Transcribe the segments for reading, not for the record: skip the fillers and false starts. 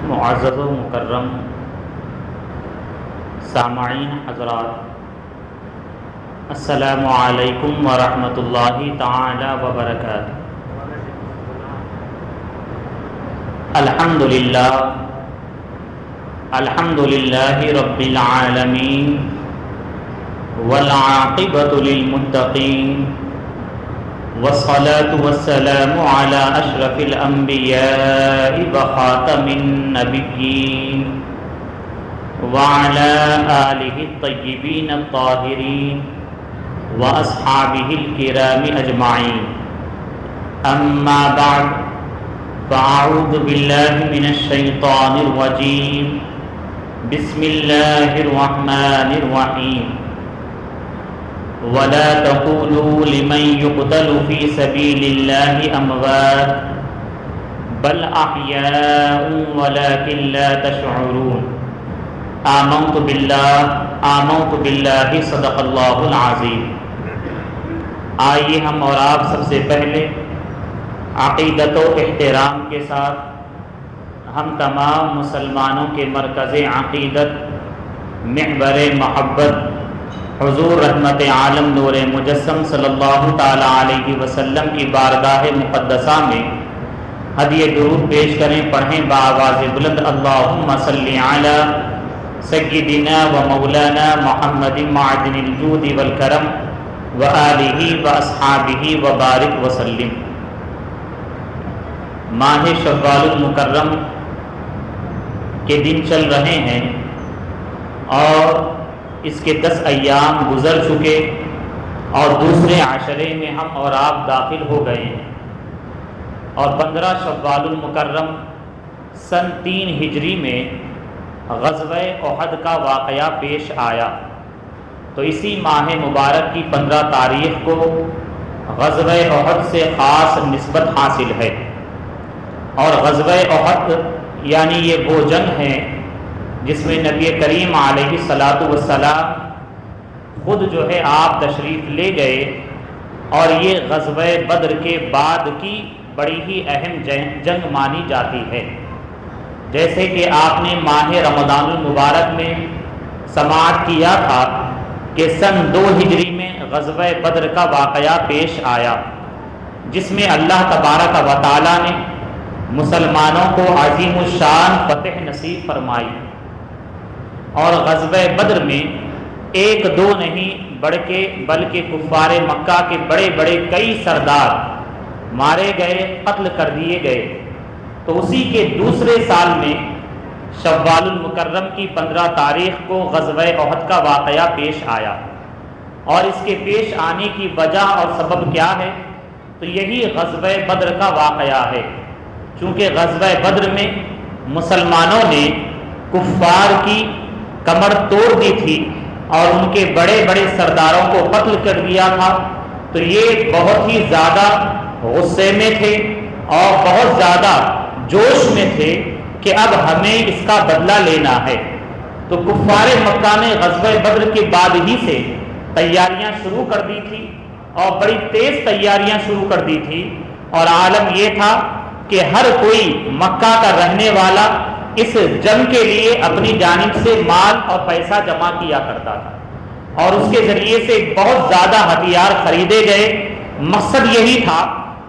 معزز و مکرم سامعین حضرات، السلام علیکم ورحمۃ اللہ تعالی وبرکاتہ۔ الحمد للہ رب العالمین والعاقبۃ للمتقین والصلاة والسلام على أشرف الأنبياء وخاتم النبيين وعلى آله الطيبين الطاهرين وأصحابه الكرام أجمعين، أما بعد، فأعوذ بالله من الشيطان الرجيم، بسم الله الرحمن الرحيم، ولا تقولوا لمن يقتل في سبيل الله أموات بل أحياء ولكن لا تشعرون، آمنت بالله صدق الله العظيم۔ آئیے ہم اور آپ سب سے پہلے عقیدت و احترام کے ساتھ ہم تمام مسلمانوں کے مرکز عقیدت محور محبت حضور رحمت عالم نور مجسم صلی اللہ تعالی علیہ وسلم کی بارگاہ مقدسہ میں ہدیہ درود پیش کریں، پڑھیں بآواز بلند، اللہم صلی علی سیدنا و مولانا محمد معدن الجود والکرم وآلہ واصحابہ وبارک وسلم۔ ماہ شوال المکرم کے دن چل رہے ہیں اور اس کے 10 ایام گزر چکے اور دوسرے عشرے میں ہم اور آپ داخل ہو گئے ہیں، اور 15 شوال المکرم سن 3 ہجری میں غزوہ احد کا واقعہ پیش آیا، تو اسی ماہ مبارک کی 15 تاریخ کو غزوہ احد سے خاص نسبت حاصل ہے، اور غزوہ احد یعنی یہ وہ جنگ ہے جس میں نبی کریم علیہ السلام خود جو ہے آپ تشریف لے گئے، اور یہ غزوہ بدر کے بعد کی بڑی ہی اہم جنگ مانی جاتی ہے، جیسے کہ آپ نے ماہ رمضان المبارک میں سماعت کیا تھا کہ سن 2 ہجری میں غزوہ بدر کا واقعہ پیش آیا، جس میں اللہ تبارک و تعالی نے مسلمانوں کو عظیم الشان فتح نصیب فرمائی، اور غزوہ بدر میں 1-2 نہیں بلکہ کفار مکہ کے بڑے بڑے کئی سردار مارے گئے، قتل کر دیے گئے۔ تو اسی کے دوسرے سال میں شوال المکرم کی 15 تاریخ کو غزوہ احد کا واقعہ پیش آیا، اور اس کے پیش آنے کی وجہ اور سبب کیا ہے؟ تو یہی غزوہ بدر کا واقعہ ہے، چونکہ غزوہ بدر میں مسلمانوں نے کفار کی کمر توڑ دی تھی اور ان کے بڑے بڑے سرداروں کو قتل کر دیا تھا، تو یہ بہت ہی زیادہ غصے میں تھے اور بہت زیادہ جوش میں تھے کہ اب ہمیں اس کا بدلہ لینا ہے۔ تو کفار مکہ نے غزوہ بدر کے بعد ہی سے تیاریاں شروع کر دی تھی، اور بڑی تیز تیاریاں شروع کر دی تھی، اور عالم یہ تھا کہ ہر کوئی مکہ کا رہنے والا اس جنگ کے لیے اپنی جانب سے مال اور پیسہ جمع کیا کرتا تھا، اور اس کے ذریعے سے بہت زیادہ ہتھیار خریدے گئے۔ مقصد یہی تھا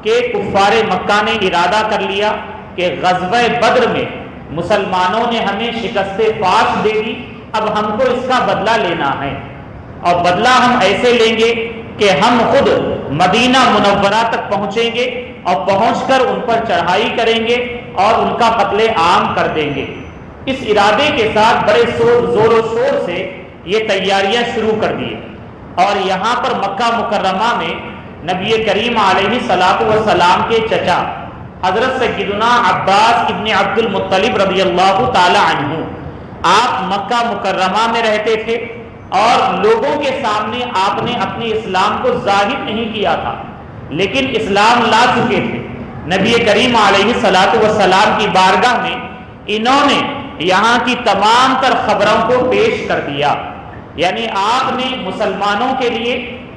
کہ کفار مکہ نے ارادہ کر لیا کہ غزوہ بدر میں مسلمانوں نے ہمیں شکست فاش دے دی، اب ہم کو اس کا بدلہ لینا ہے، اور بدلہ ہم ایسے لیں گے کہ ہم خود مدینہ منورہ تک پہنچیں گے اور پہنچ کر ان پر چڑھائی کریں گے اور ان کا قتل عام کر دیں گے۔ اس ارادے کے ساتھ بڑے زور و شور سے یہ تیاریاں شروع کر دیے، اور یہاں پر مکہ مکرمہ میں نبی کریم علیہ السلام کے چچا حضرت سیدنا عباس ابن عبد المطلب رضی اللہ تعالی عنہ آپ مکہ مکرمہ میں رہتے تھے، اور لوگوں کے سامنے آپ نے اپنے اسلام کو ظاہر نہیں کیا تھا، لیکن اسلام لا چکے تھے۔ نبی کریم علیہ السلام کی بارگاہ میں انہوں نے یہاں کی تمام تر خبروں کو پیش کر دیا، یعنی آپ نے مسلمانوں کے لیے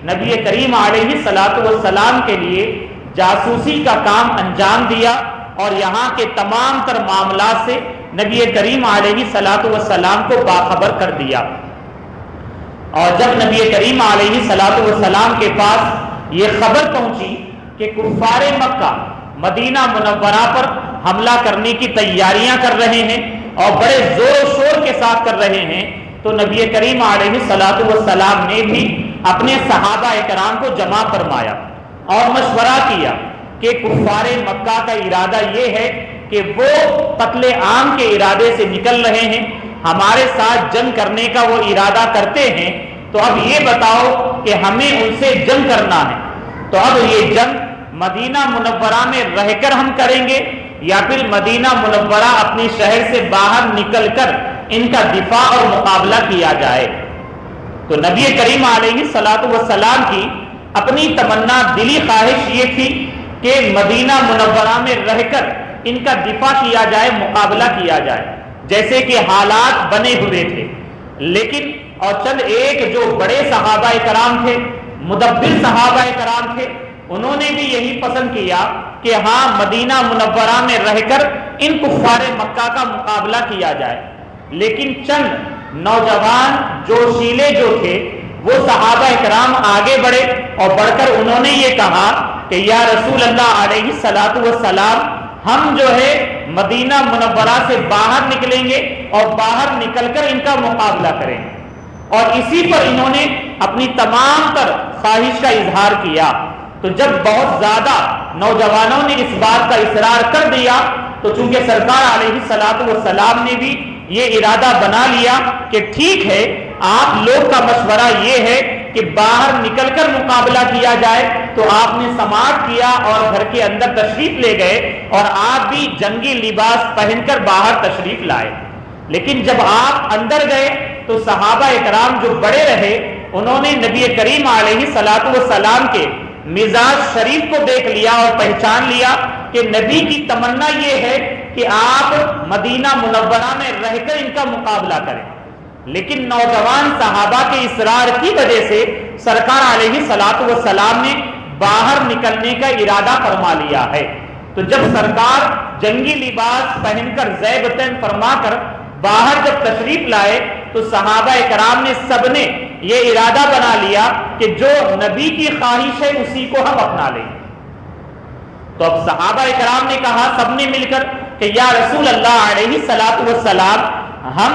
نبی کریم علیہ السلام کے لیے جاسوسی کا کام انجام دیا، اور یہاں کے تمام تر معاملات سے نبی کریم علیہ الصلوۃ والسلام کو باخبر کر دیا۔ اور جب نبی کریم علیہ الصلوۃ والسلام کے پاس یہ خبر پہنچی کہ کفار مکہ مدینہ منورہ پر حملہ کرنے کی تیاریاں کر رہے ہیں اور بڑے زور و شور کے ساتھ کر رہے ہیں، تو نبی کریم علیہ الصلوۃ والسلام نے بھی اپنے صحابہ کرام کو جمع فرمایا اور مشورہ کیا کہ کفار مکہ کا ارادہ یہ ہے کہ وہ قتل عام کے ارادے سے نکل رہے ہیں، ہمارے ساتھ جنگ کرنے کا وہ ارادہ کرتے ہیں، تو اب یہ بتاؤ کہ ہمیں ان سے جنگ کرنا ہے، تو اب یہ جنگ مدینہ منورہ میں رہ کر ہم کریں گے یا پھر مدینہ منورہ اپنے شہر سے باہر نکل کر ان کا دفاع اور مقابلہ کیا جائے؟ تو نبی کریم علیہ الصلوۃ والسلام کی اپنی تمنا دلی خواہش یہ تھی کہ مدینہ منورہ میں رہ کر ان کا دفاع کیا جائے، مقابلہ کیا جائے، جیسے کہ حالات بنے ہوئے تھے۔ لیکن اور چند ایک جو بڑے صحابہ کرام تھے، مدبر صحابہ کرام تھے، انہوں نے بھی یہی پسند کیا کہ ہاں مدینہ منورہ میں رہ کر ان کفار مکہ کا مقابلہ کیا جائے۔ لیکن چند نوجوان جوشیلے جو تھے وہ صحابہ کرام آگے بڑھے اور بڑھ کر انہوں نے یہ کہا کہ یا رسول اللہ علیہ الصلوۃ والسلام، ہم جو ہے مدینہ منورہ سے باہر نکلیں گے اور باہر نکل کر ان کا مقابلہ کریں گے۔ اور اسی پر انہوں نے اپنی تمام تر خواہش کا اظہار کیا۔ تو جب بہت زیادہ نوجوانوں نے اس بات کا اصرار کر دیا تو چونکہ سرکار علیہ الصلوۃ والسلام نے بھی یہ ارادہ بنا لیا کہ ٹھیک ہے، آپ لوگ کا مشورہ یہ ہے کہ باہر نکل کر مقابلہ کیا جائے، تو آپ نے سماعت کیا اور گھر کے اندر تشریف لے گئے اور آپ بھی جنگی لباس پہن کر باہر تشریف لائے۔ لیکن جب آپ اندر گئے تو صحابہ کرام جو بڑے رہے انہوں نے نبی کریم علیہ الصلوۃ والسلام کے مزاج شریف کو دیکھ لیا اور پہچان لیا کہ نبی کی تمنا یہ ہے کہ آپ مدینہ منورہ میں رہ کر ان کا مقابلہ کریں۔ لیکن نوجوان صحابہ کے اصرار کی وجہ سے سرکار علیہ الصلوۃ والسلام نے باہر نکلنے کا ارادہ فرما لیا ہے۔ تو جب سرکار جنگی لباس پہن کر زیبتین فرما کر باہر جب تشریف لائے تو صحابہ کرام نے سب نے یہ ارادہ بنا لیا کہ جو نبی کی خواہش ہے اسی کو ہم اپنا لیں۔ تو اب صحابہ کرام نے کہا سب نے مل کر کہ یا رسول اللہ علیہ الصلوۃ والسلام، ہم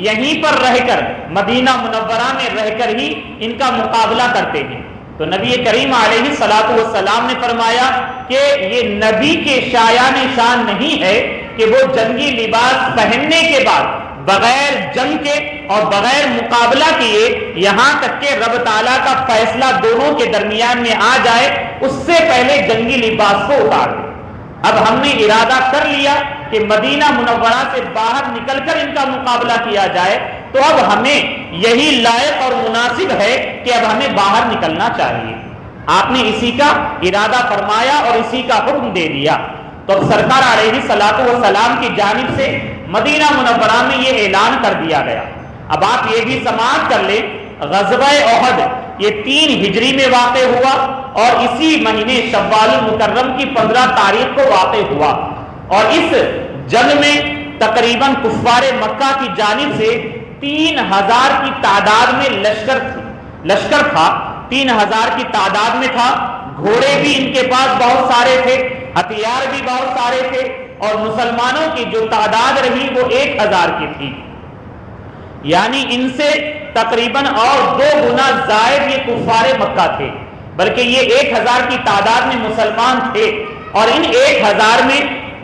یہیں پر رہ کر مدینہ منورہ میں رہ کر ہی ان کا مقابلہ کرتے ہیں۔ تو نبی کریم علیہ الصلوۃ والسلام نے فرمایا کہ یہ نبی کے شایان شان نہیں ہے کہ وہ جنگی لباس پہننے کے بعد بغیر جنگ کے اور بغیر مقابلہ کیے یہاں تک کہ رب تعالیٰ کا فیصلہ دونوں کے درمیان میں آ جائے اس سے پہلے جنگی لباس کو اتار دے۔ اب ہم نے ارادہ کر لیا کہ مدینہ منورہ سے باہر نکل کر ان کا مقابلہ کیا جائے، تو اب ہمیں یہی لائق اور مناسب ہے کہ اب ہمیں باہر نکلنا چاہیے۔ آپ نے اسی کا ارادہ فرمایا اور اسی کا حکم دے دیا۔ تو اب سرکار علیہ الصلوۃ والسلام کی جانب سے مدینہ منورہ میں یہ اعلان کر دیا گیا۔ اب آپ یہ بھی سماعت کر لیں، غزوہ احد یہ 3 ہجری میں واقع ہوا اور اسی مہینے شوال المکرم کی 15 تاریخ کو واقع ہوا، اور اس جنگ میں تقریباً کفار مکہ کی جانب سے 3000 کی تعداد میں لشکر تھا، 3000 کی تعداد میں تھا۔ گھوڑے بھی ان کے پاس بہت سارے تھے، ہتھیار بھی بہت سارے تھے، اور مسلمانوں کی جو تعداد رہی وہ 1000 کی تھی، یعنی ان سے تقریباً اور 2 گنا زائد یہ کفار مکہ تھے، بلکہ یہ 1000 کی تعداد میں مسلمان تھے، اور ان 1000 میں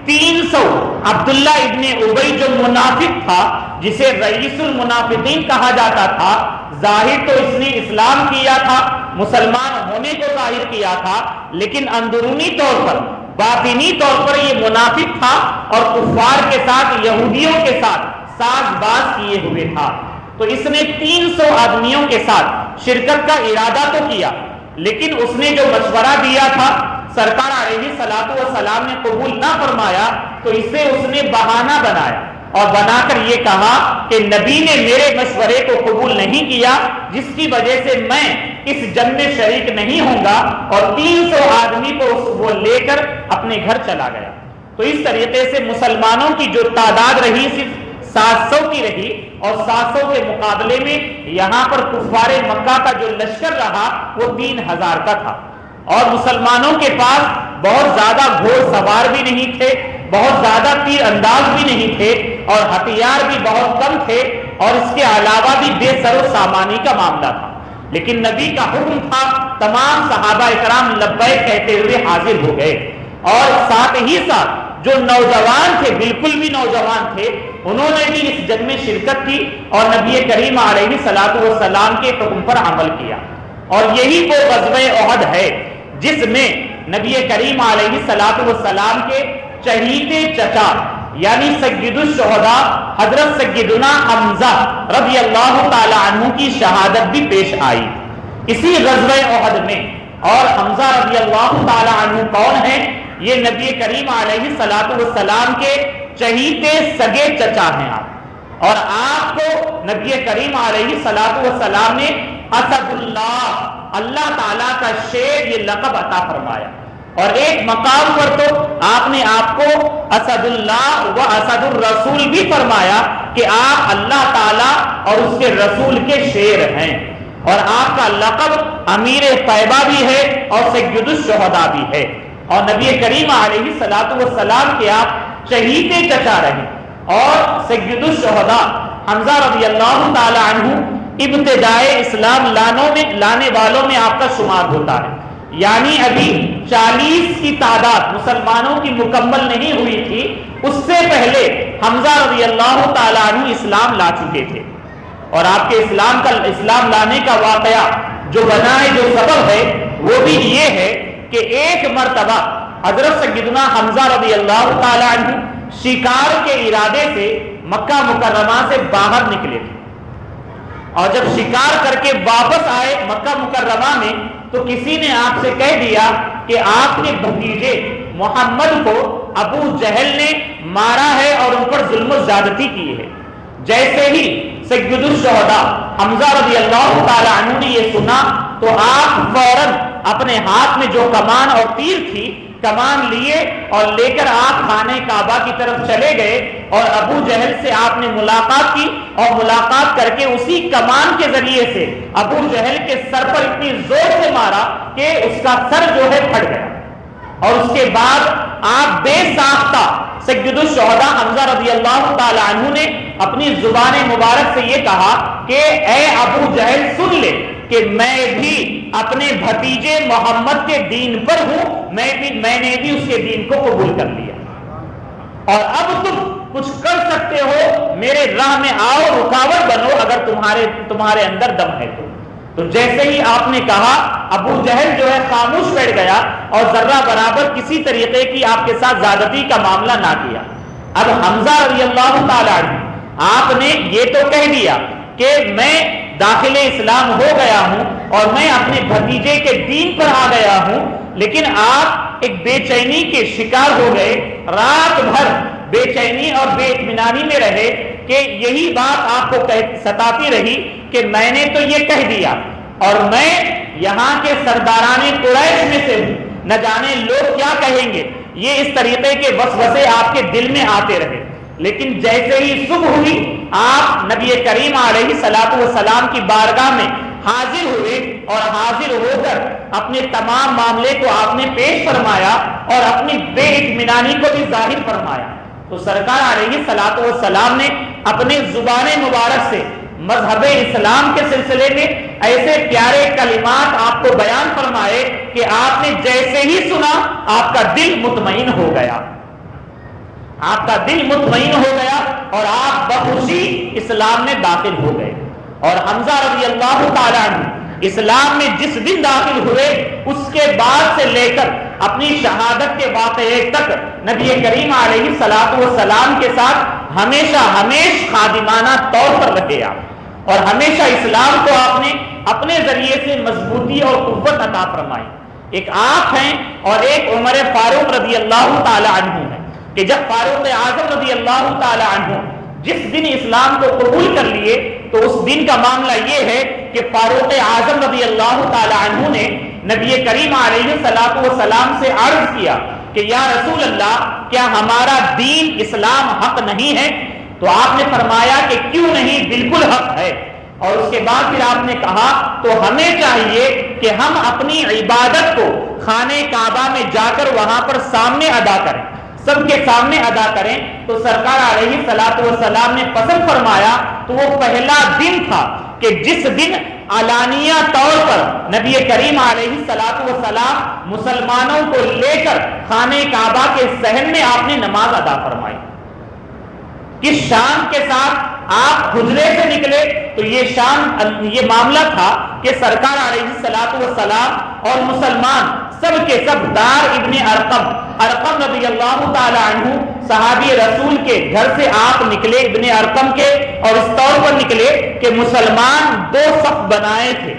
300 عبداللہ ابن ابی جو منافق تھا، جسے رئیس المنافقین کہا جاتا تھا، ظاہر تو اس نے اسلام کیا تھا، مسلمان ہونے کو ظاہر کیا تھا، لیکن اندرونی طور پر باطنی طور پر یہ منافق تھا اور کفار کے ساتھ یہودیوں کے ساتھ ساز باز کیے ہوئے تھا۔ تو اس نے 300 آدمیوں کے ساتھ شرکت کا ارادہ تو کیا، لیکن اس نے جو مشورہ دیا تھا سرکار علیہ الصلوۃ والسلام نے قبول نہ فرمایا، تو اسے اس نے بہانہ بنایا اور بنا کر یہ کہا کہ نبی نے میرے مشورے کو قبول نہیں کیا، جس کی وجہ سے میں اس جنگ میں شریک نہیں ہوں گا، اور 300 آدمی کو وہ لے کر اپنے گھر چلا گیا۔ تو اس طریقے سے مسلمانوں کی جو تعداد رہی صرف 700 کی رہی، اور 700 کے مقابلے میں یہاں پر کفار مکہ کا جو لشکر رہا وہ 3000 کا تھا، اور مسلمانوں کے پاس بہت زیادہ گھوڑ سوار بھی نہیں تھے، بہت زیادہ تیر انداز بھی نہیں تھے، اور ہتھیار بھی بہت کم تھے، اور اس کے علاوہ بھی بے سر و سامانی کا معاملہ تھا۔ لیکن نبی کا حکم تھا، تمام صحابہ اکرام لبیک کہتے ہوئے حاضر ہو گئے، اور ساتھ ہی ساتھ جو نوجوان تھے، بالکل بھی نوجوان تھے، انہوں نے بھی اس جنگ میں شرکت کی اور نبی کریم علیہ الصلوۃ والسلام کے حکم پر عمل کیا۔ اور یہی وہ غزوہ احد ہے جس میں نبی کریم علیہ الصلوۃ والسلام کے چہیتے چچا یعنی سید الشہداء حضرت سیدنا حمزہ رضی اللہ تعالی عنہ کی شہادت بھی پیش آئی اسی غزوہ احد میں۔ اور حمزہ رضی اللہ تعالی عنہ کون ہیں؟ یہ نبی کریم علیہ الصلوۃ والسلام کے چہیتے سگے چچا ہیں آپ، اور آپ کو نبی کریم علیہ الصلوۃ والسلام نے اسد اللہ، اللہ تعالیٰ کا شیر، یہ لقب عطا فرمایا، اور ایک مقام پر تو آپ نے آپ کو اسد اللہ و اسد الرسول بھی فرمایا کہ آپ اللہ تعالیٰ اور اس کے رسول کے شیر ہیں، اور آپ کا لقب امیر طیبہ بھی ہے اور سید الشہداء بھی ہے، اور نبی کریم علیہ الصلوۃ والسلام کے آپ چہیتے چچا رہے، اور سید الشہداء حمزہ رضی اللہ تعالی عنہ ابتدائے اسلام لانے والوں میں آپ کا شمار ہوتا ہے، یعنی ابھی 40 کی تعداد مسلمانوں کی مکمل نہیں ہوئی تھی، اس سے پہلے حمزہ رضی اللہ تعالی عنہ اسلام لا چکے تھے، اور آپ کے اسلام لانے کا واقعہ جو بنا ہے، جو سبب ہے، وہ بھی یہ ہے کہ ایک مرتبہ حضرت سیدنا حمزہ رضی اللہ تعالی عنہ شکار کے ارادے سے مکہ مکرمہ سے باہر نکلے تھے، اور جب شکار کر کے واپس آئے مکہ مکرمہ میں تو کسی نے آپ سے کہہ دیا کہ آپ کے بھتیجے محمد کو ابو جہل نے مارا ہے اور ان پر ظلم و زیادتی کی ہے۔ جیسے ہی سید الشہداء حمزہ رضی اللہ تعالی عنہ نے یہ سنا تو آپ فوراً اپنے ہاتھ میں جو کمان اور تیر تھی، کمان لیے اور لے کر آپ خانہ کعبہ کی طرف چلے گئے، اور ابو جہل سے آپ نے ملاقات کی، اور ملاقات کر کے اسی کمان کے ذریعے سے ابو جہل کے سر پر اتنی زور سے مارا کہ اس کا سر جو ہے پھٹ گیا، اور اس کے بعد آپ بے ساختہ سید الشہداء حمزہ رضی اللہ تعالی عنہ نے اپنی زبان مبارک سے یہ کہا کہ اے ابو جہل سن لے کہ میں بھی اپنے بھتیجے محمد کے دین پر ہوں، میں نے بھی اس کے دین کو قبول کر لیا، اور اب تم کچھ کر سکتے ہو، میرے راہ میں آؤ، رکاوٹ بنو اگر تمہارے اندر دم ہے تو جیسے ہی آپ نے کہا ابو جہل جو ہے خاموش بیٹھ گیا اور ذرہ برابر کسی طریقے کی آپ کے ساتھ زیادتی کا معاملہ نہ کیا۔ اب حمزہ رضی اللہ تعالی عنہ آپ نے یہ تو کہہ دیا کہ میں داخل اسلام ہو گیا ہوں اور میں اپنے بھتیجے کے دین پر آ گیا ہوں، لیکن آپ ایک بے چینی کے شکار ہو گئے، رات بھر بے چینی اور بے اطمینانی میں رہے کہ یہی بات آپ کو ستاتی رہی کہ میں نے تو یہ کہہ دیا اور میں یہاں کے سرداران قریش میں سے ہوں، نہ جانے لوگ کیا کہیں گے، یہ اس طریقے کے وسوسے آپ کے دل میں آتے رہے۔ لیکن جیسے ہی صبح ہوئی آپ نبی کریم علیہ الصلوۃ والسلام کی بارگاہ میں حاضر ہوئے، اور حاضر ہو کر اپنے تمام معاملے کو آپ نے پیش فرمایا اور اپنی بے اطمینانی کو بھی ظاہر فرمایا، تو سرکار علیہ الصلوۃ والسلام نے اپنے زبان مبارک سے مذہب اسلام کے سلسلے میں ایسے پیارے کلمات آپ کو بیان فرمائے کہ آپ نے جیسے ہی سنا آپ کا دل مطمئن ہو گیا، آپ کا دل مطمئن ہو گیا اور آپ بخوشی اسلام میں داخل ہو گئے۔ اور حمزہ رضی اللہ تعالی عنہ اسلام میں جس دن داخل ہوئے اس کے بعد سے لے کر اپنی شہادت کے واقعے تک نبی کریم علیہ الصلوۃ والسلام کے ساتھ ہمیشہ خادمانہ طور پر رہے آپ، اور ہمیشہ اسلام کو آپ نے اپنے ذریعے سے مضبوطی اور قوت عطا فرمائی۔ ایک آپ ہیں اور ایک عمر فاروق رضی اللہ تعالی عنہ ہے کہ جب فاروق اعظم رضی اللہ تعالی عنہ جس دن اسلام کو قبول کر لیے تو اس دن کا معاملہ یہ ہے کہ فاروق اعظم رضی اللہ تعالی عنہ نے نبی کریم علیہ الصلوۃ والسلام سے عرض کیا کہ یا رسول اللہ کیا ہمارا دین اسلام حق نہیں ہے؟ تو آپ نے فرمایا کہ کیوں نہیں، بالکل حق ہے۔ اور اس کے بعد پھر آپ نے کہا تو ہمیں چاہیے کہ ہم اپنی عبادت کو خانہ کعبہ میں جا کر وہاں پر سامنے ادا کریں، سب کے سامنے ادا کریں۔ تو سرکار علیہ الصلوۃ والسلام نے پسند فرمایا تو وہ پہلا دن تھا کہ جس دن علانیہ طور پر نبی کریم علیہ الصلوۃ والسلام مسلمانوں کو لے کر خانہ کعبہ کے صحن میں آپ نے نماز ادا فرمائی۔ کس شان کے ساتھ آپ حجرے سے نکلے تو یہ معاملہ تھا کہ سرکار علیہ الصلوۃ والسلام اور مسلمان سب کے سب دار ابن ارقم رضی اللہ تعالی عنہ صحابی رسول کے گھر سے آپ نکلے، ابن ارقم کے، اور اس طور پر نکلے کہ مسلمان دو صف بنائے تھے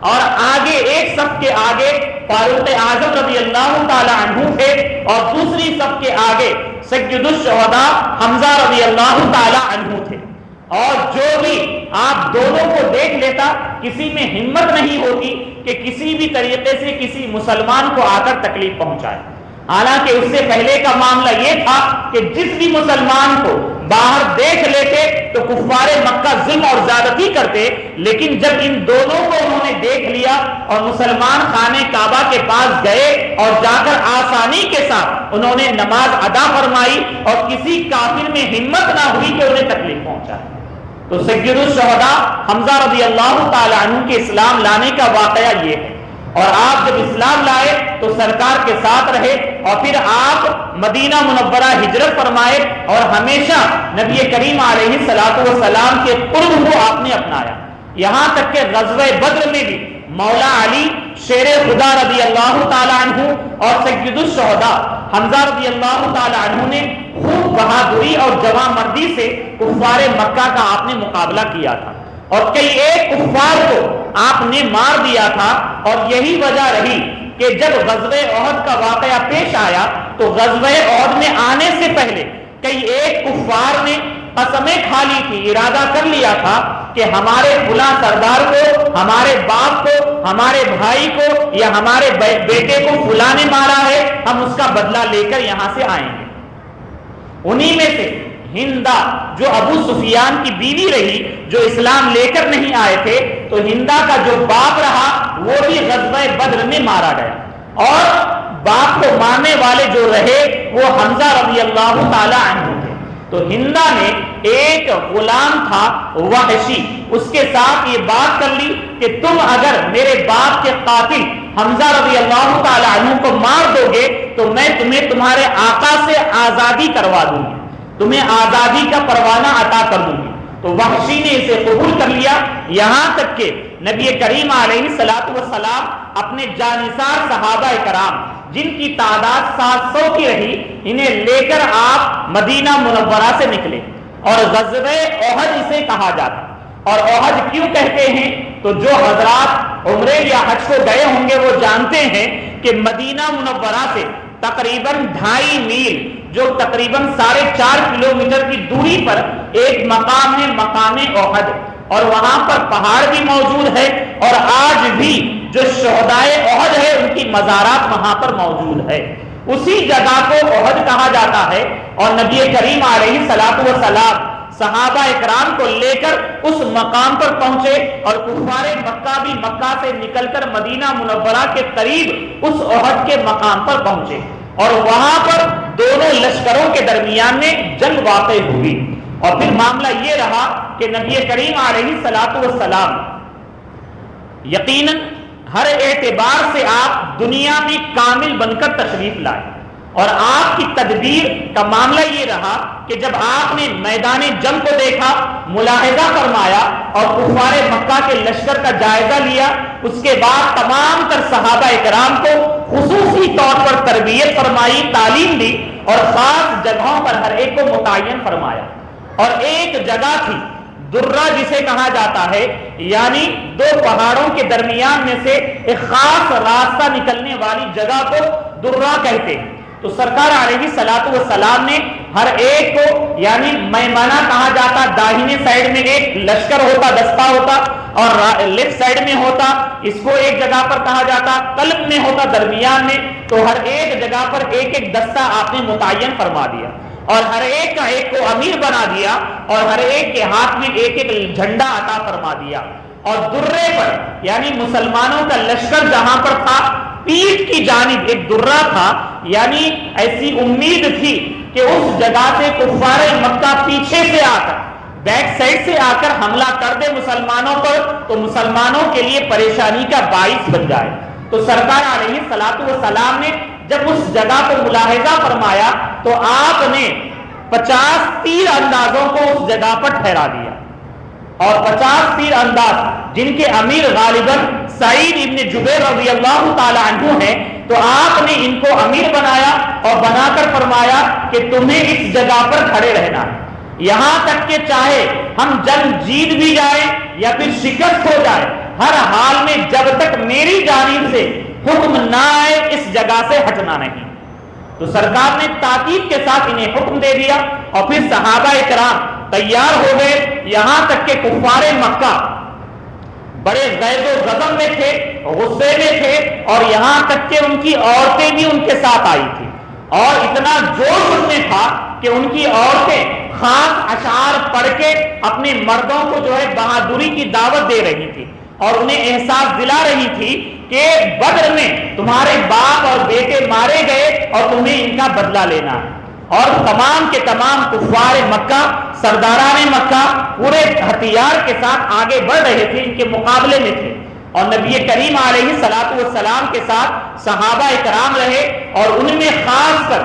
اور آگے ایک صف کے آگے فاروق اعظم رضی اللہ تعالی عنہ تھے اور دوسری صف کے آگے سید الشہداء حمزہ رضی اللہ تعالی عنہ تھے۔ اور جو بھی آپ دونوں کو دیکھ لیتا کسی میں ہمت نہیں ہوتی کہ کسی بھی طریقے سے کسی مسلمان کو آ کر تکلیف پہنچائے۔ حالانکہ اس سے پہلے کا معاملہ یہ تھا کہ جس بھی مسلمان کو باہر دیکھ لیتے تو کفار مکہ ظلم اور زیادتی کرتے، لیکن جب ان دونوں کو انہوں نے دیکھ لیا اور مسلمان خانہ کعبہ کے پاس گئے اور جا کر آسانی کے ساتھ انہوں نے نماز ادا فرمائی اور کسی کافر میں ہمت نہ ہوئی کہ انہیں تکلیف پہنچائے۔ تو سید الشہداء حمزہ رضی اللہ تعالی عنہ کے اسلام لانے کا واقعہ یہ ہے، اور آپ جب اسلام لائے تو سرکار کے ساتھ رہے اور پھر آپ مدینہ منورہ ہجرت فرمائے اور ہمیشہ نبی کریم علیہ الصلوۃ والسلام کے قرب کو آپ نے اپنایا، یہاں تک کہ غزوہ بدر میں بھی مولا علی شیر خدا رضی اللہ تعالی عنہ اور سید الشہداء حمزہ رضی اللہ تعالی عنہ نے خوب بہادری اور جواں مردی سے کفار مکہ کا آپ نے مقابلہ کیا تھا اور کئی ایک کفار کو آپ نے مار دیا تھا۔ اور یہی وجہ رہی کہ جب غزوہ احد کا واقعہ پیش آیا تو غزوہ احد میں آنے سے پہلے کئی ایک کفار نے قسمیں کھا لی تھی، ارادہ کر لیا تھا کہ ہمارے فلاں سردار کو، ہمارے باپ کو، ہمارے بھائی کو یا ہمارے بیٹے کو فلاں نے مارا ہے، ہم اس کا بدلہ لے کر یہاں سے آئیں گے۔ انہی میں سے ہندا جو ابو سفیان کی بیوی رہی، جو اسلام لے کر نہیں آئے تھے، تو ہندا کا جو باپ رہا وہ بھی غزوہ بدر میں مارا گیا، اور باپ کو مارنے والے جو رہے وہ حمزہ رضی اللہ تعالی عنہ تھے۔ تو ہندا نے ایک غلام تھا وحشی، اس کے ساتھ یہ بات کر لی کہ تم اگر میرے باپ کے قاتل حمزہ رضی اللہ تعالی عنہ کو مار دو گے تو میں تمہیں تمہارے آقا سے آزادی کروا دوں گی، تمہیں آزادی کا پروانہ عطا کر دوں گی۔ تو وحشی نے اسے قبول کر لیا، یہاں تک کہ نبی کریم علیہ الصلوۃ والسلام اپنے جانثار صحابہ کرام جن کی تعداد 700 کی رہی، انہیں لے کر آپ مدینہ منورہ سے نکلے، اور غزوہ احد اسے کہا جاتا۔ اور احد کیوں کہتے ہیں تو جو حضرات عمرے یا حج کو گئے ہوں گے وہ جانتے ہیں کہ مدینہ منورہ سے تقریباً 2.5 میل، جو تقریباً 4.5 کلومیٹر کی دوری پر ایک مقام ہے، مقام احد، اور وہاں پر پہاڑ بھی موجود ہے، اور آج بھی جو شہدائے احد ہے ان کی مزارات وہاں پر موجود ہے۔ اسی جگہ کو احد کہا جاتا ہے، اور نبی کریم علیہ الصلوۃ والسلام صحابہ اکرام کو لے کر اس مقام پر پہنچے، اور کفار مکہ بھی مکہ سے نکل کر مدینہ منورہ کے قریب اس احد کے مقام پر پہنچے، اور وہاں پر دونوں لشکروں کے درمیان میں جنگ واقع ہوئی۔ اور پھر معاملہ یہ رہا کہ نبی کریم علیہ الصلوۃ والسلام یقیناً ہر اعتبار سے آپ دنیا میں کامل بن کر تشریف لائے، اور آپ کی تدبیر کا معاملہ یہ رہا کہ جب آپ نے میدان جنگ کو دیکھا، ملاحظہ فرمایا اور کفار مکہ کے لشکر کا جائزہ لیا، اس کے بعد تمام تر صحابہ اکرام کو خصوصی طور پر تربیت فرمائی، تعلیم دی، اور خاص جگہوں پر ہر ایک کو متعین فرمایا۔ اور ایک جگہ تھی درہ جسے کہا جاتا ہے، یعنی دو پہاڑوں کے درمیان میں سے ایک خاص راستہ نکلنے والی جگہ کو درہ کہتے ہیں۔ تو سرکار علیہ الصلوۃ والسلام نے ہر ایک کو، یعنی میمنہ کہا جاتا، داہنے سائیڈ میں ایک لشکر ہوتا، دستہ ہوتا، اور لیفٹ سائڈ میں ہوتا، اس کو ایک جگہ پر کہا جاتا، قلب میں ہوتا درمیان میں، تو ہر ایک جگہ پر ایک ایک دستہ آپ نے متعین فرما دیا اور ہر ایک کا ایک کو امیر بنا دیا اور ہر ایک کے ہاتھ میں ایک ایک جھنڈا عطا فرما دیا. اور درے پر یعنی مسلمانوں کا لشکر جہاں پر تھا، پیٹھ کی جانب ایک درہ تھا، یعنی ایسی امید تھی کہ اس جگہ سے کفار مکہ پیچھے سے آ کر بیک سائڈ سے آ کر حملہ کر دے مسلمانوں پر تو مسلمانوں کے لیے پریشانی کا باعث بن جائے. تو سرکار علیہ الصلوۃ والسلام نے جب اس جگہ کو ملاحظہ فرمایا تو آپ نے 50 تیر اندازوں کو اس جگہ پر ٹھہرا دیا اور 50 تیر انداز جن کے امیر غالباً سعید ابن جبیر رضی اللہ تعالی عنہ ہیں، تو آپ نے ان کو امیر بنایا اور بنا کر فرمایا کہ تمہیں اس جگہ پر کھڑے رہنا ہے، یہاں تک کہ چاہے ہم جنگ جیت بھی جائیں یا پھر شکست ہو جائے، ہر حال میں جب تک میری جانب سے حکم نہ آئے اس جگہ سے ہٹنا نہیں. تو سرکار نے تاکید کے ساتھ انہیں حکم دے دیا اور پھر صحابہ کرام تیار ہو گئے، یہاں تک کہ کفار مکہ بڑے غیظ و غضب میں تھے، غصے میں تھے، اور یہاں تک کہ ان کی عورتیں بھی ان کے ساتھ آئی تھی اور اتنا جوش ان میں تھا کہ ان کی عورتیں خاص اشعار پڑھ کے اپنے مردوں کو جو ہے بہادری کی دعوت دے رہی تھی اور انہیں احساس دلا رہی تھی کہ بدر میں تمہارے باپ اور بیٹے مارے گئے اور تمہیں ان کا بدلہ لینا ہے. اور تمام کے تمام کفار مکہ، سرداران مکہ پورے ہتھیار کے ساتھ آگے بڑھ رہے تھے، ان کے مقابلے میں تھے اور نبی کریم علیہ الصلوۃ والسلام کے ساتھ صحابہ کرام رہے اور ان میں خاص کر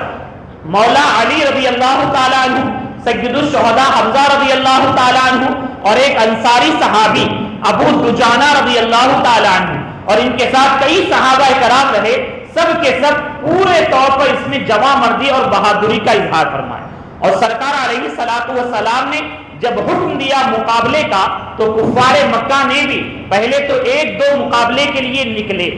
مولا علی رضی اللہ تعالی عنہ، سید الشہداء حمزہ رضی اللہ تعالی عنہ اور ایک انصاری صحابی ابو دجانہ رضی اللہ تعالی عنہ، اور ان کے ساتھ کئی صحابہ کرام رہے. سب کے سب پورے طور پر اس میں جواں مردی اور بہادری کا اظہار فرمایا. اور سرکار علیہ الصلوۃ والسلام نے جب حکم دیا مقابلے کا تو کفار مکہ نے بھی پہلے تو ایک دو مقابلے کے لیے نکلے،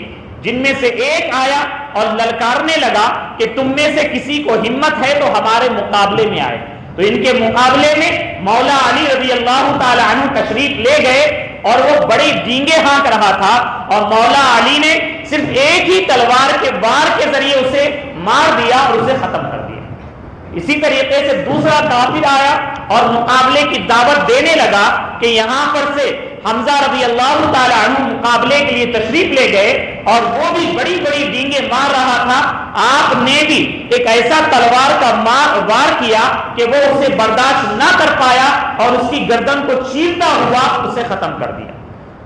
جن میں سے ایک آیا اور للکارنے لگا کہ تم میں سے کسی کو ہمت ہے تو ہمارے مقابلے میں آئے. تو ان کے مقابلے میں مولا علی رضی اللہ تعالی عنہ تشریف لے گئے اور وہ بڑی ڈینگے ہانک رہا تھا اور مولا علی نے صرف ایک ہی تلوار کے وار کے ذریعے اسے مار دیا اور اسے ختم کر دیا. اسی طریقے سے دوسرا کافر آیا اور مقابلے کی دعوت دینے لگا کہ یہاں پر سے حمزہ رضی اللہ تعالی عنہ مقابلے کے لیے تشریف لے گئے اور وہ بھی بڑی بڑی ڈینگیں مار رہا تھا. آپ نے بھی ایک ایسا تلوار کا وار کیا کہ وہ اسے برداشت نہ کر پایا اور اس کی گردن کو چیرتا ہوا اسے ختم کر دیا.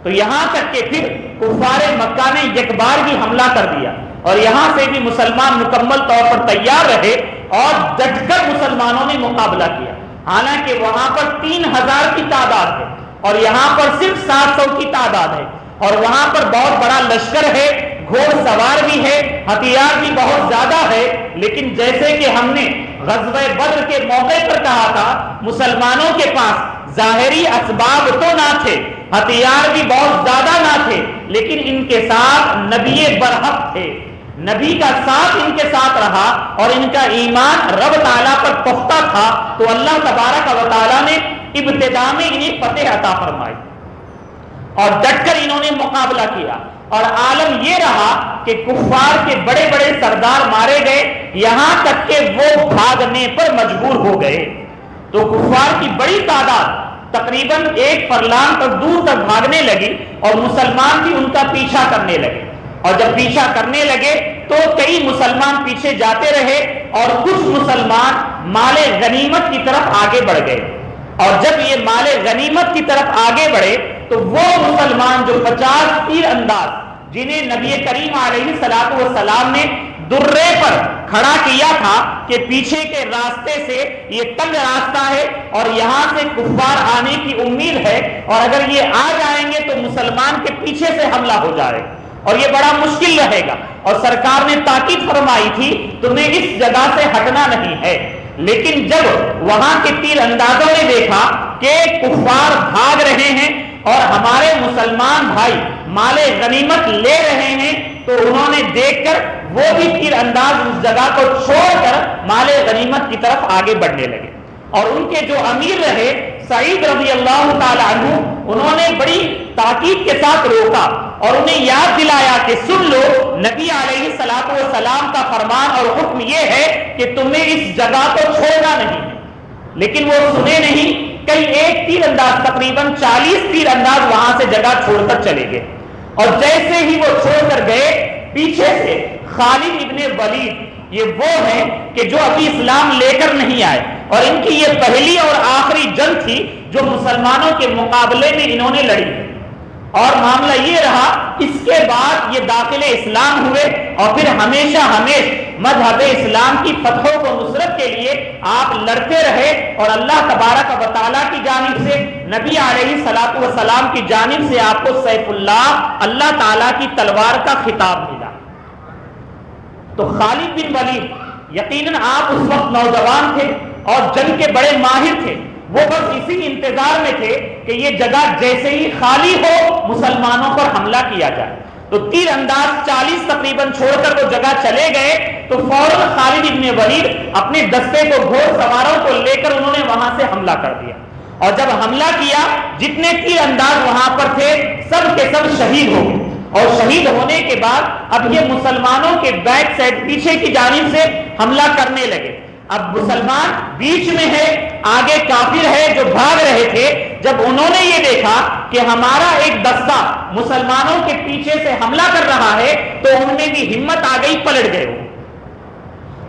تو یہاں تک کہ پھر کفار مکہ نے یک بار ہی حملہ کر دیا اور یہاں سے بھی مسلمان مکمل طور پر تیار رہے اور ڈٹ کر مسلمانوں نے مقابلہ کیا. حالانکہ وہاں پر 3000 کی تعداد ہے اور یہاں پر صرف 700 کی تعداد ہے اور وہاں پر بہت بڑا لشکر ہے، گھوڑ سوار بھی ہے، ہتھیار بھی بہت زیادہ ہے. لیکن جیسے کہ ہم نے غزوہ بدر کے موقع پر کہا تھا، مسلمانوں کے پاس ظاہری اسباب تو نہ تھے، ہتھیار بھی بہت زیادہ نہ تھے، لیکن ان کے ساتھ نبی برحق تھے، نبی کا ساتھ ان کے ساتھ رہا اور ان کا ایمان رب تعالیٰ پر پختہ تھا. تو اللہ تبارک و تعالیٰ نے ابتدا میں انہیں فتح عطا فرمائی اور ڈٹ کر انہوں نے مقابلہ کیا. اور عالم یہ رہا کہ کفار کے بڑے بڑے سردار مارے گئے، یہاں تک کہ وہ بھاگنے پر مجبور ہو گئے. تو کفار کی بڑی تعداد تقریباً 1 فرلانگ تک دور تک بھاگنے لگی اور مسلمان بھی ان کا پیچھا کرنے لگے. اور جب پیچھا کرنے لگے تو کئی مسلمان پیچھے جاتے رہے اور کچھ مسلمان مال غنیمت کی طرف آگے بڑھ گئے. اور جب یہ مال غنیمت کی طرف آگے بڑھے تو وہ مسلمان جو 50 تیر انداز جنہیں نبی کریم علیہ الصلوۃ والسلام نے درے پر کھڑا کیا تھا کہ پیچھے کے راستے سے یہ تنگ راستہ ہے اور یہاں سے کفار آنے کی امید ہے اور اگر یہ آ جائیں گے تو مسلمان کے پیچھے سے حملہ ہو جائے اور یہ بڑا مشکل رہے گا. اور سرکار نے تاکید فرمائی تھی تمہیں اس جگہ سے ہٹنا نہیں ہے. لیکن جب وہاں کے تیر اندازوں نے دیکھا کہ کفار بھاگ رہے ہیں اور ہمارے مسلمان بھائی مال غنیمت لے رہے ہیں تو انہوں نے دیکھ کر وہ بھی تیر انداز اس جگہ کو چھوڑ کر مال غنیمت کی طرف آگے بڑھنے لگے. اور ان کے جو امیر رہے سعید رضی اللہ تعالی عنہ انہوں نے بڑی تاکید کے ساتھ روکا اور انہیں یاد دلایا کہ سن لو، نبی علیہ الصلوۃ والسلام کا فرمان اور حکم یہ ہے کہ تمہیں اس جگہ کو چھوڑنا نہیں۔ لیکن وہ سنے نہیں، کئی ایک تیر انداز تقریباً 40 تیر انداز وہاں سے جگہ چھوڑ کر چلے گئے، اور جیسے ہی وہ چھوڑ کر گئے پیچھے سے خالد ابن ولید، یہ وہ ہیں کہ جو ابھی اسلام لے کر نہیں آئے، اور ان کی یہ پہلی اور آخری جنگ تھی جو مسلمانوں کے مقابلے میں انہوں نے لڑی، اور معاملہ یہ رہا اس کے بعد یہ داخل اسلام ہوئے، اور پھر ہمیشہ مذہب اسلام کی فتحوں کو نصرت کے لیے آپ لڑتے رہے، اور اللہ تبارک و تعالیٰ کی جانب سے، نبی علیہ الصلوۃ والسلام کی جانب سے آپ کو سیف اللہ، اللہ تعالیٰ کی تلوار کا خطاب ملا۔ تو خالد بن ولید یقیناً آپ اس وقت نوجوان تھے اور جنگ کے بڑے ماہر تھے، وہ بس اسی انتظار میں تھے کہ یہ جگہ جیسے ہی خالی ہو مسلمانوں پر حملہ کیا جائے۔ تو تیر انداز 40 تقریباً چھوڑ کر وہ جگہ چلے گئے تو فوراً خالد ابن ولید اپنے دستے کو گھوڑ سواروں کو لے کر انہوں نے وہاں سے حملہ کر دیا، اور جب حملہ کیا جتنے تیر انداز وہاں پر تھے سب کے سب شہید ہو گئے، اور شہید ہونے کے بعد اب یہ مسلمانوں کے بیک سائڈ پیچھے کی جانب سے حملہ کرنے لگے۔ اب مسلمان بیچ میں ہے، آگے کافر ہے جو بھاگ رہے تھے، جب انہوں نے یہ دیکھا کہ ہمارا ایک دستہ مسلمانوں کے پیچھے سے حملہ کر رہا ہے تو ان میں بھی ہمت آ گئی، پلٹ گئے،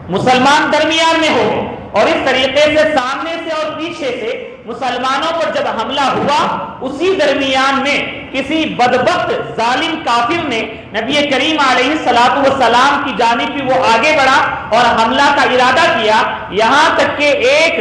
مسلمان درمیان میں ہو گئے، اور اس طریقے سے سامنے سے اور پیچھے سے مسلمانوں پر جب حملہ ہوا، اسی درمیان میں کسی بدبخت ظالم کافر نے نبی کریم علیہ الصلوۃ والسلام کی جانب بھی وہ آگے بڑھا اور حملہ کا ارادہ کیا، یہاں تک کہ ایک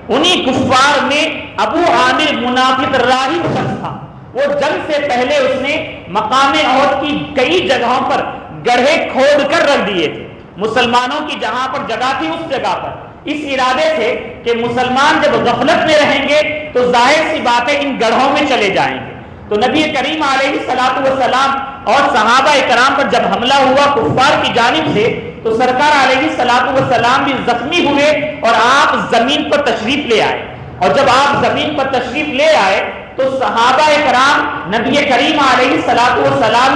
انہی کفار میں ابو عامر منافق راہب شخص تھا، وہ جنگ سے پہلے اس نے مقام احد کی کئی جگہوں پر گڑھے کھود کر رکھ دیے تھے، مسلمانوں کی جہاں پر جگہ تھی اس جگہ پر، اس ارادے سے کہ مسلمان جب غفلت میں رہیں گے تو ظاہر سی بات ہے ان گڑھوں میں چلے جائیں گے۔ تو نبی کریم علیہ الصلوۃ والسلام اور صحابہ کرام پر جب حملہ ہوا کفار کی جانب سے تو سرکار علیہ الصلوۃ والسلام بھی زخمی ہوئے اور آپ زمین پر تشریف لے آئے، اور جب آپ زمین پر تشریف لے آئے تو صحابہ کرام نبی کریم علیہ الصلوۃ والسلام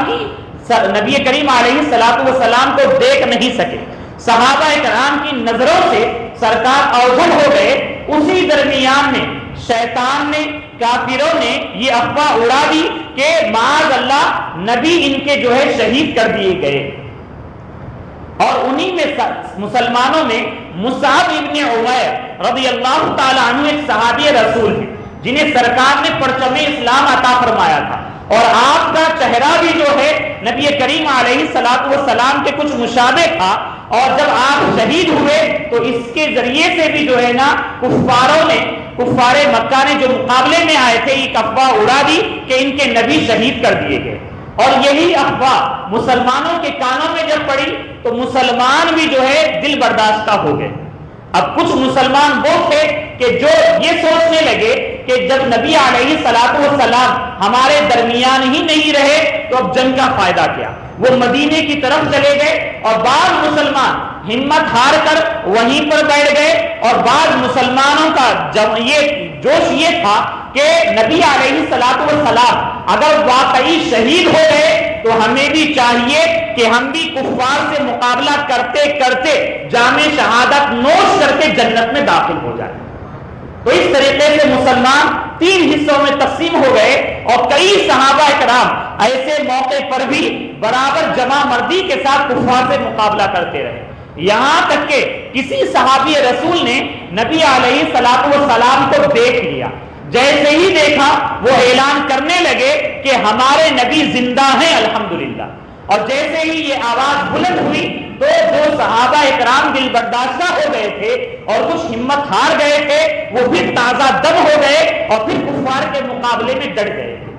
کو دیکھ نہیں سکے، صحابہ کرام کی نظروں سے سرکار اوجھل ہو گئے۔ اسی درمیان میں شیطان نے، کافروں نے یہ افواہ اڑا دی کہ معاذ اللہ نبی ان کے جو ہے شہید کر دیے گئے، اور انہی میں مسلمانوں میں مصعب ابن عمیر رضی اللہ تعالی عنہ ایک صحابی رسول ہیں جنہیں سرکار نے پرچم اسلام عطا فرمایا تھا، اور آپ کا چہرہ بھی جو ہے نبی کریم علیہ الصلوۃ والسلام کے کچھ مشابہ تھا، اور جب آپ شہید ہوئے تو اس کے ذریعے سے بھی جو ہے نا کفار مکہ نے جو مقابلے میں آئے تھے ایک افواہ اڑا دی کہ ان کے نبی شہید کر دیے گئے، اور یہی افواہ مسلمانوں کے کانوں میں جب پڑی تو مسلمان بھی جو ہے دل برداشتہ ہو گئے۔ اب کچھ مسلمان وہ تھے کہ جو یہ سوچنے لگے کہ جب نبی علیہ الصلوۃ والسلام ہمارے درمیان ہی نہیں رہے تو اب جنگ کا فائدہ کیا، وہ مدینے کی طرف چلے گئے، اور بعض مسلمان ہمت ہار کر وہیں پر بیٹھ گئے، اور بعض مسلمانوں کا جوش یہ تھا کہ نبی علیہ الصلوۃ والسلام اگر واقعی شہید ہو گئے تو ہمیں بھی چاہیے کہ ہم بھی کفار سے مقابلہ کرتے کرتے جام شہادت نوش کر کے جنت میں داخل ہو جائیں۔ تو اس طریقے سے مسلمان 3 حصوں میں تقسیم ہو گئے، اور کئی صحابہ کرام ایسے موقع پر بھی برابر جمع مردی کے ساتھ کفار سے مقابلہ کرتے رہے، یہاں تک کہ کسی صحابی رسول نے نبی علیہ الصلوۃ والسلام کو دیکھ لیا، جیسے ہی دیکھا وہ اعلان کرنے لگے کہ ہمارے نبی زندہ ہیں الحمدللہ، اور جیسے ہی یہ آواز بلند ہوئی تو جو صحابہ اکرام دل برداشتہ ہو گئے تھے اور کچھ ہمت ہار گئے تھے وہ پھر تازہ دم ہو گئے اور پھر کفار کے مقابلے میں ڈٹ گئے تھے،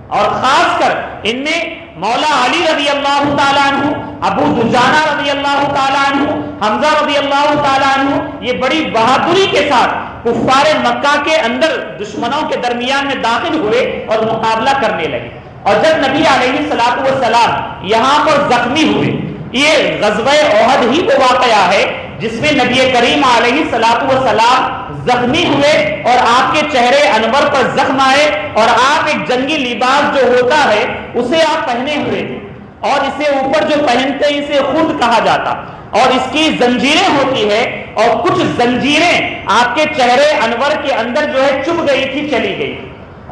اور خاص کر ان میں مولا علی رضی اللہ تعالیٰ عنہ، ابو دجانہ رضی اللہ تعالیٰ عنہ، حمزہ رضی اللہ تعالیٰ عنہ یہ بڑی بہادری کے ساتھ کفار مکہ کے اندر دشمنوں کے درمیان میں داخل ہوئے اور مقابلہ کرنے لگے، اور جب نبی علیہ الصلوۃ والسلام یہاں پر زخمی ہوئے، یہ غزوہ احد ہی وہ واقعہ ہے جس میں نبی کریم علیہ الصلوۃ والسلام زخمی ہوئے اور آپ کے چہرے انور پر زخم آئے اور آپ ایک جنگی لباس جو ہوتا ہے اسے آپ پہنے ہوئے تھے اور اسے اوپر جو پہنتے ہیں اسے خود کہا جاتا اور اس کی زنجیریں ہوتی ہے اور کچھ زنجیریں آپ کے چہرے انور کے اندر جو ہے چبھ گئی تھی چلی گئی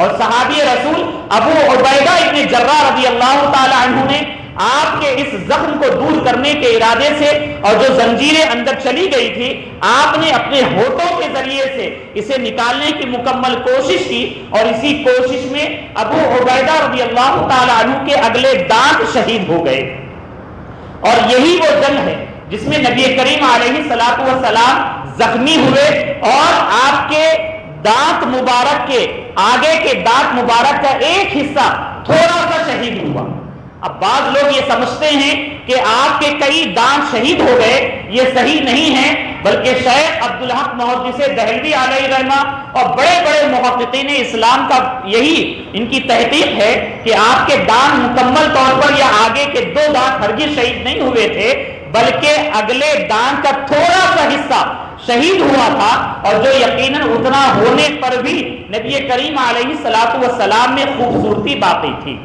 اور صحابی رسول ابو عبیدہ ابن جراح رضی اللہ تعالی عنہ نے آپ کے اس زخم کو دور کرنے کے ارادے سے اور جو زنجیریں اندر چلی گئی تھی آپ نے اپنے ہونٹوں کے ذریعے سے اسے نکالنے کی مکمل کوشش کی اور اسی کوشش میں ابو عبیدہ رضی اللہ تعالی عنہ کے اگلے دانت شہید ہو گئے اور یہی وہ جنگ ہے جس میں نبی کریم علیہ الصلوۃ والسلام زخمی ہوئے اور آپ کے دانت مبارک کے آگے کے دانت مبارک کا ایک حصہ تھوڑا سا شہید ہوا. اب بعض لوگ یہ سمجھتے ہیں کہ آپ کے کئی دانت شہید ہو گئے، یہ صحیح نہیں ہے، بلکہ شیخ عبدالحق محدث دہلوی علیہ رحمہ اور بڑے بڑے محققین اسلام کا یہی ان کی تحقیق ہے کہ آپ کے دانت مکمل طور پر یا آگے کے 2 دانت ہرگز شہید نہیں ہوئے تھے، بلکہ اگلے دانت کا تھوڑا سا حصہ شہید ہوا تھا اور جو یقیناً اتنا ہونے پر بھی نبی کریم علیہ الصلوۃ والسلام میں خوبصورتی باقی تھی.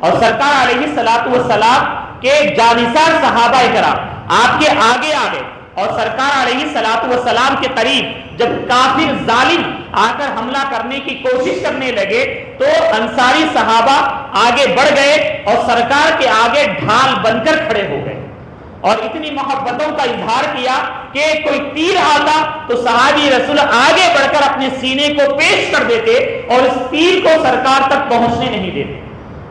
اور سرکار علیہ الصلوۃ والسلام کے جانثار صحابہ کرام آپ کے آگے آگے اور سرکار علیہ الصلوۃ والسلام کے قریب جب کافر ظالم آ کر حملہ کرنے کی کوشش کرنے لگے تو انصاری صحابہ آگے بڑھ گئے اور سرکار کے آگے ڈھال بن کر کھڑے ہو گئے اور اتنی محبتوں کا اظہار کیا کہ کوئی تیر آتا تو صحابی رسول آگے بڑھ کر اپنے سینے کو پیش کر دیتے اور اس تیر کو سرکار تک پہنچنے نہیں دیتے.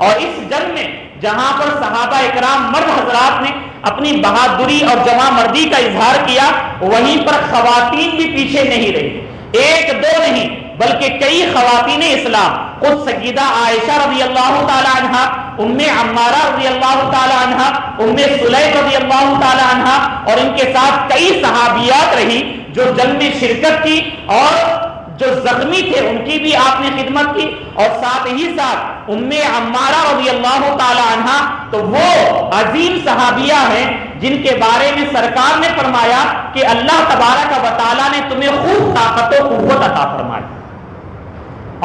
اور اس جنگ میں جہاں پر صحابہ اکرام مرد حضرات نے اپنی بہادری اور جمع مردی کا اظہار کیا، وہیں پر خواتین بھی پیچھے نہیں رہی. 1-2 نہیں بلکہ کئی خواتین اسلام، خود سیدہ عائشہ رضی اللہ تعالی عنہا، ام عمارہ رضی اللہ تعالی عنہا، ام سلیم رضی اللہ تعالی عنہا اور ان کے ساتھ کئی صحابیات رہی جو جنگ میں شرکت کی اور جو زخمی تھے ان کی بھی آپ نے خدمت کی اور ساتھ ہی ساتھ ام عمارہ رضی اللہ تعالی عنہا تو وہ عظیم صحابیہ ہیں جن کے بارے میں سرکار نے فرمایا کہ اللہ تبارک و تعالی نے تمہیں خوب طاقت و قوت عطا فرمائی.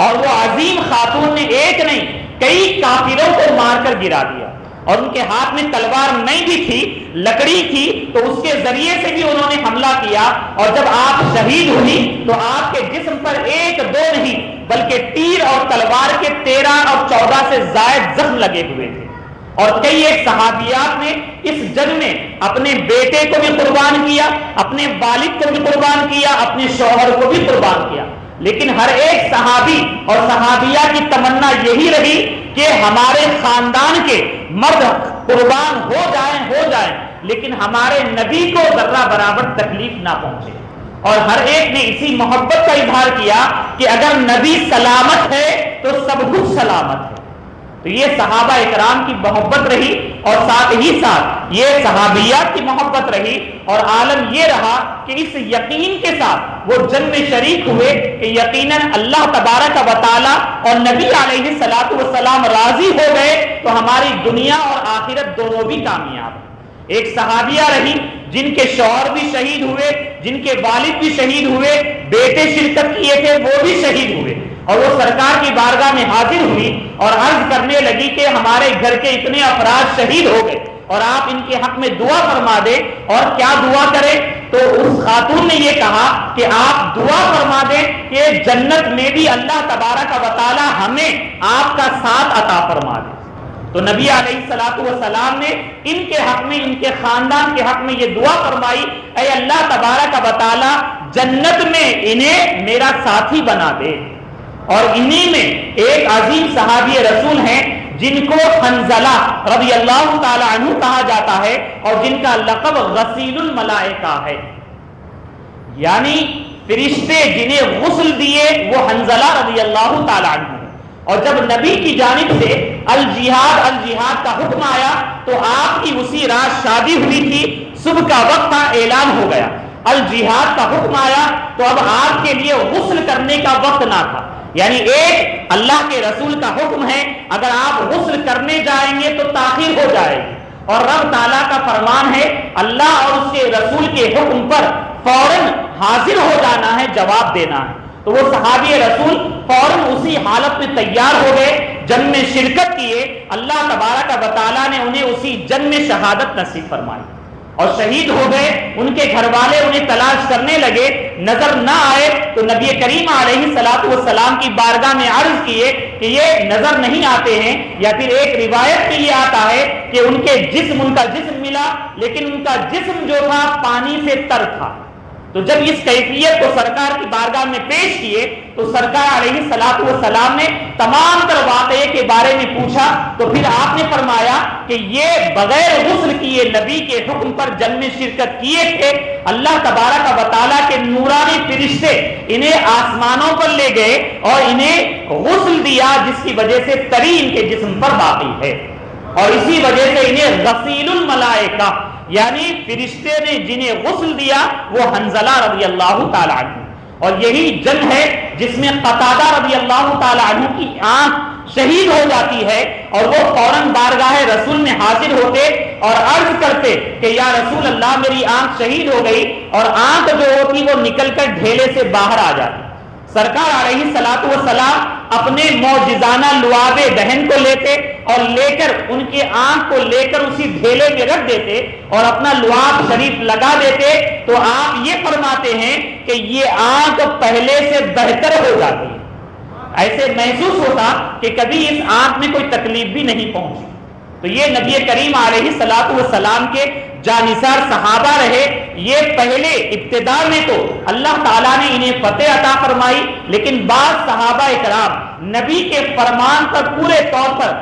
اور وہ عظیم خاتون نے ایک نہیں کئی کافروں کو مار کر گرا دیا اور ان کے ہاتھ میں تلوار نہیں بھی تھی، لکڑی تھی، تو اس کے ذریعے سے بھی انہوں نے حملہ کیا اور جب آپ شہید ہوئی تو آپ کے جسم پر 1-2 نہیں بلکہ تیر اور تلوار کے 13 اور 14 سے زائد زخم لگے ہوئے تھے. اور کئی ایک صحابیات نے اس جنگ میں اپنے بیٹے کو بھی قربان کیا، اپنے والد کو بھی قربان کیا، اپنے شوہر کو بھی قربان کیا. لیکن ہر ایک صحابی اور صحابیہ کی تمنا یہی رہی کہ ہمارے خاندان کے مرد قربان ہو جائیں لیکن ہمارے نبی کو ذرہ برابر تکلیف نہ پہنچے. اور ہر ایک نے اسی محبت کا اظہار کیا کہ اگر نبی سلامت ہے تو سب کچھ سلامت ہے. تو یہ صحابہ اکرام کی محبت رہی اور ساتھ ہی ساتھ یہ صحابیات کی محبت رہی اور عالم یہ رہا کہ اس یقین کے ساتھ وہ جنگ میں شریک ہوئے کہ یقیناً اللہ تبارک و تعالی اور نبی علیہ الصلوۃ والسلام راضی ہو گئے تو ہماری دنیا اور آخرت دونوں بھی کامیاب. ایک صحابیہ رہی جن کے شوہر بھی شہید ہوئے، جن کے والد بھی شہید ہوئے، بیٹے شرکت کیے تھے وہ بھی شہید ہوئے اور وہ سرکار کی بارگاہ میں حاضر ہوئی اور عرض کرنے لگی کہ ہمارے گھر کے اتنے افراد شہید ہو گئے اور آپ ان کے حق میں دعا فرما دیں. اور کیا دعا کریں؟ تو اس خاتون نے یہ کہا کہ آپ دعا فرما دیں کہ جنت میں بھی اللہ تبارک و تعالی ہمیں آپ کا ساتھ عطا فرما دے. تو نبی علیہ الصلوۃ والسلام نے ان کے حق میں، ان کے خاندان کے حق میں یہ دعا فرمائی، اے اللہ تبارک و تعالی جنت میں انہیں میرا ساتھی بنا دے. اور انہی میں ایک عظیم صحابی رسول ہیں جن کو حنظلہ رضی اللہ تعالی عنہ کہا جاتا ہے اور جن کا لقب غسیل الملائکہ ہے، یعنی فرشتے جنہیں غسل دیے وہ حنظلہ رضی اللہ تعالی عنہ. اور جب نبی کی جانب سے الجہاد کا حکم آیا تو آپ کی اسی رات شادی ہوئی تھی، صبح کا وقت تھا، اعلان ہو گیا الجہاد کا حکم آیا تو اب آپ کے لیے غسل کرنے کا وقت نہ تھا. یعنی ایک اللہ کے رسول کا حکم ہے، اگر آپ غسل کرنے جائیں گے تو تاخیر ہو جائے گی اور رب تعالیٰ کا فرمان ہے اللہ اور اس کے رسول کے حکم پر فوراً حاضر ہو جانا ہے، جواب دینا ہے۔ تو وہ صحابی رسول فوراً اسی حالت میں تیار ہو گئے، جنگ میں شرکت کیے، اللہ تبارک و تعالیٰ نے انہیں اسی جنگ میں شہادت نصیب فرمائی اور شہید ہو گئے۔ ان کے گھر والے انہیں تلاش کرنے لگے، نظر نہ آئے تو نبی کریم علیہ الصلوۃ والسلام کی بارگاہ میں عرض کیے کہ یہ نظر نہیں آتے ہیں، یا پھر ایک روایت میں یہ آتا ہے کہ ان کا جسم ملا، لیکن ان کا جسم جو تھا پانی سے تر تھا۔ تو جب اس کیفیت کو سرکار کی بارگاہ میں پیش کیے تو سرکار علیہ الصلوۃ والسلام نے تمام تر واقعے کے بارے میں پوچھا، تو پھر آپ نے فرمایا کہ یہ بغیر غسل کیے نبی کے حکم پر جنگ میں شرکت کیے تھے، اللہ تبارک و تعالیٰ کے نورانی فرشتے انہیں آسمانوں پر لے گئے اور انہیں غسل دیا، جس کی وجہ سے تری ان کے جسم پر باقی ہے، اور اسی وجہ سے انہیں غسیل الملائکہ یعنی فرشتے نے جنہیں غسل دیا وہ حنظلہ رضی اللہ تعالی عنہ۔ اور یہی جنگ ہے جس میں قتادہ رضی اللہ تعالی عنہ کی آنکھ شہید ہو جاتی ہے، اور وہ فوراً بارگاہ رسول میں حاضر ہوتے اور عرض کرتے کہ یا رسول اللہ میری آنکھ شہید ہو گئی، اور آنکھ جو ہوتی وہ نکل کر ڈھیلے سے باہر آ جاتی۔ سرکار علیہ الصلوۃ والسلام اپنے معجزانہ لعاب دہن کو لیتے اور لے کر ان کی آنکھ کو لے کر اسی ڈھیلے میں رکھ دیتے اور اپنا لعاب شریف لگا دیتے، تو آپ یہ فرماتے ہیں کہ یہ آنکھ پہلے سے بہتر ہو جاتی ہے۔ ایسے محسوس ہوتا کہ کبھی اس آنکھ میں کوئی تکلیف بھی نہیں پہنچی۔ تو یہ نبی کریم علیہ الصلوۃ والسلام کے جانثار صحابہ رہے۔ یہ پہلے ابتدا میں تو اللہ تعالیٰ نے انہیں فتح عطا فرمائی، لیکن بعض صحابہ اکرام نبی کے فرمان پر پورے طور پر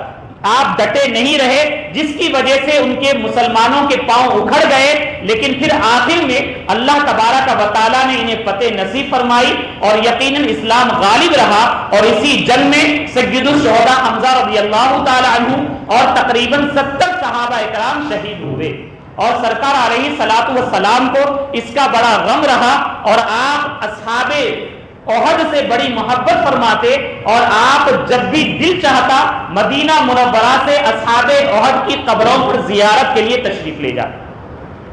آپ ڈٹے نہیں رہے، جس کی وجہ سے ان کے مسلمانوں کے پاؤں اکھڑ گئے، لیکن پھر آخر میں اللہ تبارک و تعالیٰ نے انہیں فتح نصیب فرمائی اور یقیناً اسلام غالب رہا، اور اسی جنگ میں سید الشہداء حمزہ رضی اللہ تعالی عنہ اور تقریباً 70 صحابہ اکرام شہید ہوئے، اور سرکار علیہ الصلوۃ والسلام کو اس کا بڑا غم رہا، اور آپ اصحاب احد سے بڑی محبت فرماتے، اور آپ جب بھی دل چاہتا مدینہ منورہ سے اصحاب احد کی قبروں پر زیارت کے لیے تشریف لے جاتے۔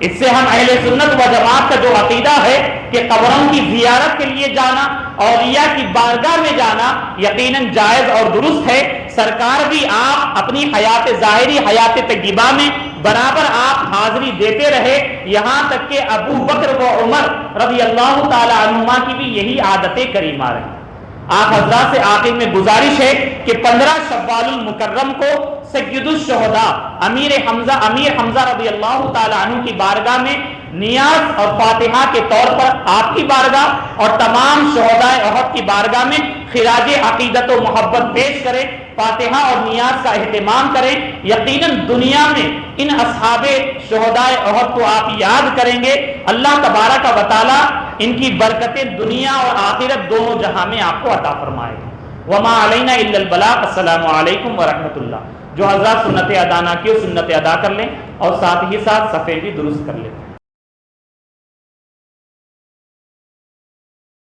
اس سے ہم اہل سنت و جماعت کا جو عقیدہ ہے کہ قبروں کی زیارت کے لیے جانا، اولیاء کی بارگاہ میں جانا یقیناً جائز اور درست ہے۔ سرکار بھی آپ اپنی حیات ظاہری حیات طیبہ میں برابر آپ حاضری دیتے رہے، یہاں تک کہ ابو بکر و عمر رضی اللہ تعالی عنہما کی بھی یہی عادت کریمہ رہی۔ آپ حضرات سے آخر میں گزارش ہے کہ 15 شوال المکرم کو سید الشہداء امیر حمزہ رضی اللہ تعالی عنہ کی بارگاہ میں نیاز اور فاتحہ کے طور پر آپ کی بارگاہ اور تمام شہداء احد کی بارگاہ میں خراج عقیدت و محبت پیش کریں، فاتحہ اور نیاز کا اہتمام کریں۔ یقیناً دنیا میں ان اصحاب شہداء احد کو آپ یاد کریں گے، اللہ تبارک و تعالی ان کی برکتیں دنیا اور آخرت دونوں جہاں میں آپ کو عطا فرمائے گا۔ وما علینا الا البلاغ۔ السلام علیکم ورحمۃ اللہ۔ جو حضرات سنت ادا نہ کی سنت ادا کر لیں، اور ساتھ ہی ساتھ صفحے بھی درست کر لیں۔